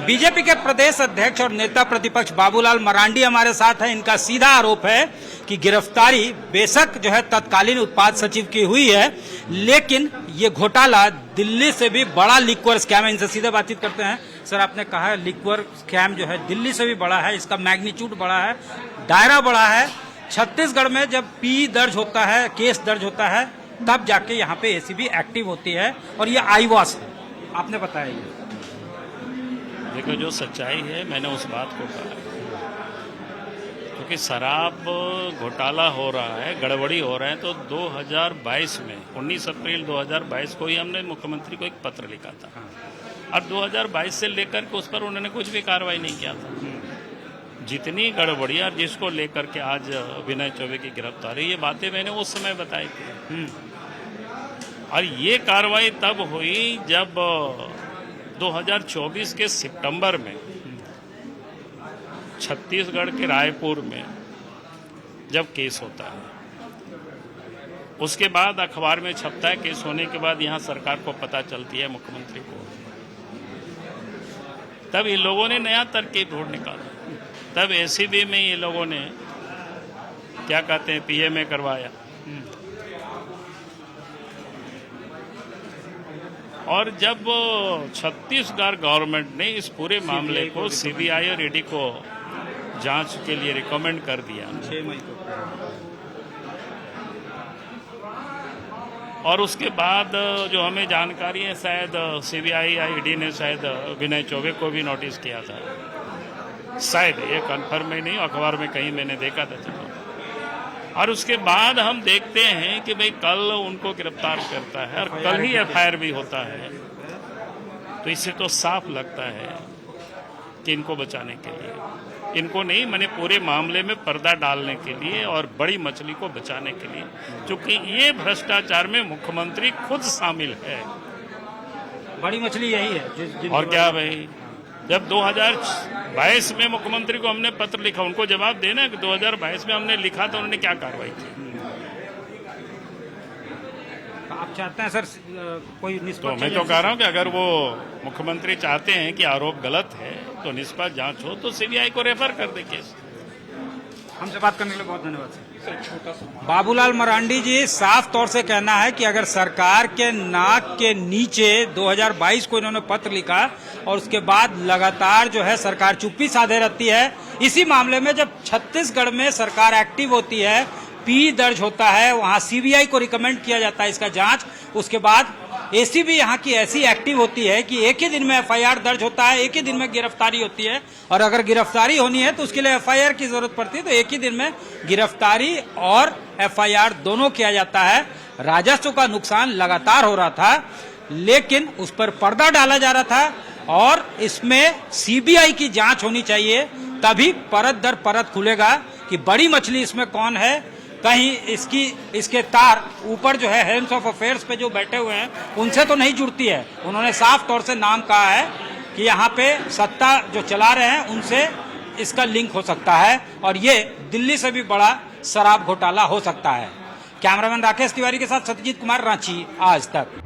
BJP के प्रदेश अध्यक्ष और नेता प्रतिपक्ष बाबूलाल मरांडी हमारे साथ हैं। इनका सीधा आरोप है कि गिरफ्तारी बेशक जो है तत्कालीन उत्पाद सचिव की हुई है, लेकिन ये घोटाला दिल्ली से भी बड़ा लिक्वर स्कैम है। इनसे सीधे बातचीत करते हैं। सर, आपने कहा है लिक्वर स्कैम जो है दिल्ली से भी बड़ा है, इसका मैग्नीट्यूड बड़ा है, दायरा बड़ा है। छत्तीसगढ़ में जब पी दर्ज होता है, केस दर्ज होता है, तब जाके यहाँ पे एसीबी एक्टिव होती है और ये आईवॉस है। आपने बताया ये। देखो, जो सच्चाई है मैंने उस बात को कहा, क्योंकि शराब घोटाला हो रहा है, गड़बड़ी हो रहा है, तो 2022 में 19 अप्रैल 2022 को ही हमने मुख्यमंत्री को एक पत्र लिखा था और 2022 से लेकर के उस पर उन्होंने कुछ भी कार्रवाई नहीं किया था। जितनी गड़बड़ियां जिसको लेकर के आज विनय चौबे की गिरफ्तारी, ये बातें मैंने उस समय बताई थी। और ये कार्रवाई तब हुई जब 2024 के सितंबर में छत्तीसगढ़ के रायपुर में जब केस होता है, उसके बाद अखबार में छपता है। केस होने के बाद यहां सरकार को पता चलती है, मुख्यमंत्री को, तब इन लोगों ने नया तरकीब ढूंढ निकाला। तब एसीबी में ये लोगों ने क्या कहते हैं, पीएमए करवाया और जब छत्तीसगढ़ गवर्नमेंट ने इस पूरे मामले को सीबीआई और ईडी को जांच के लिए रिकमेंड कर दिया 6 मई को, और उसके बाद जो हमें जानकारी है, शायद सीबीआई या ईडी ने शायद विनय चौबे को भी नोटिस किया था, शायद, ये कन्फर्म ही नहीं, अखबार में कहीं मैंने देखा था। चलो, और उसके बाद हम देखते हैं कि भाई कल उनको गिरफ्तार करता है और कल ही एफआईआर भी होता है। तो इससे तो साफ लगता है कि इनको बचाने के लिए, इनको नहीं, मैंने पूरे मामले में पर्दा डालने के लिए और बड़ी मछली को बचाने के लिए, क्योंकि ये भ्रष्टाचार में मुख्यमंत्री खुद शामिल है। बड़ी मछली यही है। और क्या भाई, जब 2022 में मुख्यमंत्री को हमने पत्र लिखा, उनको जवाब देना कि 2022 में हमने लिखा था, उन्होंने क्या कार्रवाई की। आप चाहते हैं सर कोई निष्पक्ष? तो मैं तो कह रहा हूं कि अगर वो मुख्यमंत्री चाहते हैं कि आरोप गलत है तो निष्पक्ष जांच हो, तो सीबीआई को रेफर कर दे केस। हमसे बात करने के लिए बहुत धन्यवाद सर। बाबूलाल मरांडी जी, साफ तौर से कहना है कि अगर सरकार के नाक के नीचे 2022 को इन्होंने पत्र लिखा और उसके बाद लगातार जो है सरकार चुप्पी साधे रहती है। इसी मामले में जब छत्तीसगढ़ में सरकार एक्टिव होती है, पी दर्ज होता है, वहां सीबीआई को रिकमेंड किया जाता है इसका जांच, उसके बाद एसीबी यहाँ की ऐसी एक्टिव होती है कि एक ही दिन में एफआईआर दर्ज होता है, एक ही दिन में गिरफ्तारी होती है। और अगर गिरफ्तारी होनी है तो उसके लिए एफआईआर की जरूरत पड़ती है, तो एक ही दिन में गिरफ्तारी और एफआईआर दोनों किया जाता है। राजस्व का नुकसान लगातार हो रहा था, लेकिन उस पर पर्दा डाला जा रहा था और इसमें सीबीआई की जांच होनी चाहिए, तभी परत दर परत खुलेगा कि बड़ी मछली इसमें कौन है। कहीं इसके तार ऊपर जो है हेड्स ऑफ अफेयर्स पे जो बैठे हुए हैं उनसे तो नहीं जुड़ती है। उन्होंने साफ तौर से नाम कहा है कि यहाँ पे सत्ता जो चला रहे हैं उनसे इसका लिंक हो सकता है और ये दिल्ली से भी बड़ा शराब घोटाला हो सकता है। कैमरामैन राकेश तिवारी के साथ सत्यजीत कुमार, रांची, आज तक।